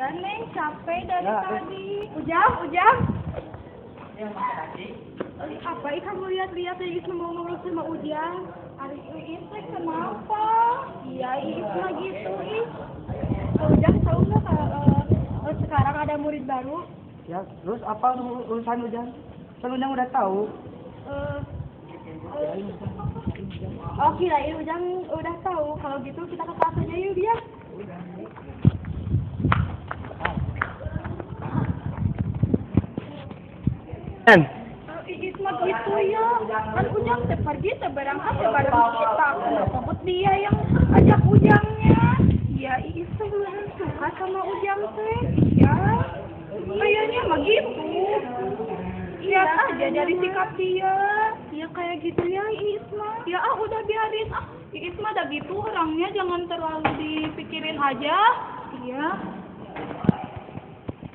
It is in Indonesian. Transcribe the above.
Iya Neng, capek dari tadi. Ujang. Apa kamu lihat-lihat Iis mau ngobrol sama Ujang? Aris Iis kenapa? Iya Iis mah gitu Iis. Ujang tahu nggak kalau sekarang ada murid baru? Ya, terus apa urusan Ujang? Kan Ujang udah tahu. Oh kirain Ujang udah tahu. Kalau gitu kita ke kelas aja yuk dia. Iis mah gitu ya. Kan Ujang pergi berangkat bareng kita. Kenapa dia yang ajak Ujangnya? Ya Iis tuh beneran suka sama Ujang teh. Ya. Kayaknya mah gitu. Lihat aja dari sikap dia. Ya kayak gitu ya Iis mah. Ya udah biarin Iis mah udah gitu orangnya, jangan terlalu dipikirin aja. Iya.